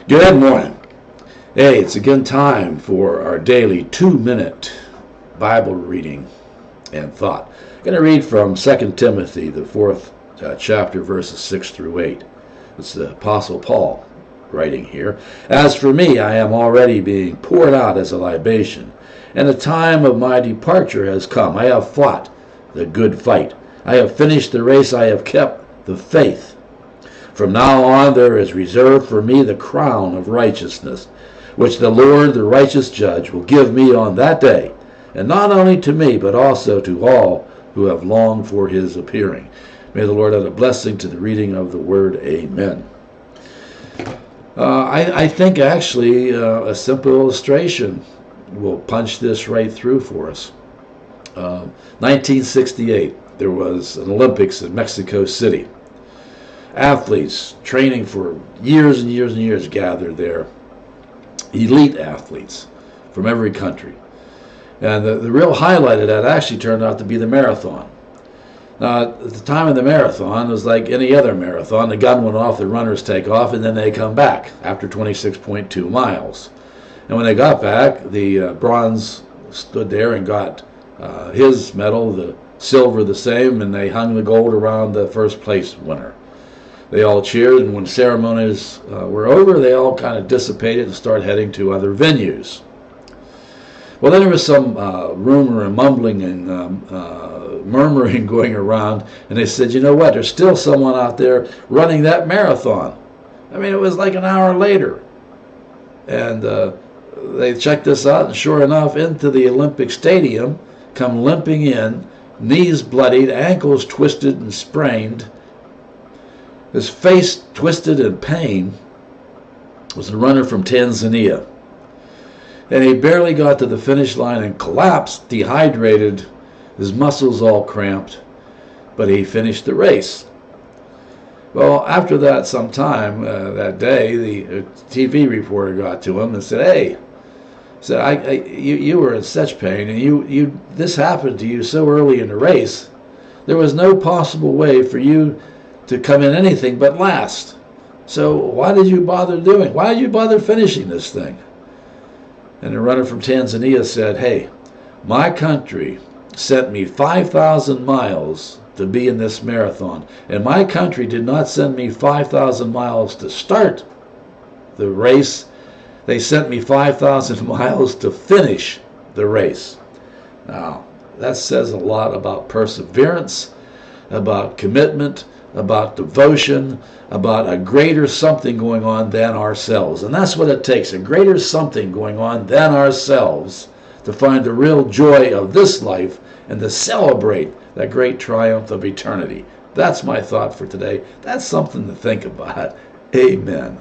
Good morning. Hey, it's again time for our daily 2-minute Bible reading and thought. I'm going to read from 2 Timothy, the 4th chapter, verses 6 through 8. It's the Apostle Paul writing here. As for me, I am already being poured out as a libation, and the time of my departure has come. I have fought the good fight. I have finished the race. I have kept the faith. From now on there is reserved for me the crown of righteousness, which the Lord, the righteous judge, will give me on that day, and not only to me, but also to all who have longed for his appearing. May the Lord add a blessing to the reading of the word. Amen. I think actually a simple illustration will punch this right through for us. 1968, there was an Olympics in Mexico City. Athletes training for years and years and years gathered there. Elite athletes from every country. And the real highlight of that actually turned out to be the marathon. Now, at the time of the marathon, it was like any other marathon. The gun went off, the runners take off, and then they come back after 26.2 miles. And when they got back, the bronze stood there and got his medal, the silver the same, and they hung the gold around the first place winner. They all cheered, and when ceremonies were over, they all kind of dissipated and started heading to other venues. Well, then there was some rumor and mumbling and murmuring going around, and they said, you know what, there's still someone out there running that marathon. I mean, it was like an hour later. And they checked this out, and sure enough, into the Olympic Stadium, come limping in, knees bloodied, ankles twisted and sprained, his face twisted in pain, was a runner from Tanzania. And he barely got to the finish line and collapsed, dehydrated, his muscles all cramped, but he finished the race. Well, after that, some time that day, the TV reporter got to him and said, hey, you were in such pain, and this happened to you so early in the race, there was no possible way for you to come in anything but last. So why did you bother finishing this thing? And the runner from Tanzania said, hey, my country sent me 5,000 miles to be in this marathon, and my country did not send me 5,000 miles to start the race. They sent me 5,000 miles to finish the race. Now, that says a lot about perseverance, about commitment, about devotion, about a greater something going on than ourselves. And that's what it takes, a greater something going on than ourselves to find the real joy of this life and to celebrate that great triumph of eternity. That's my thought for today. That's something to think about. Amen.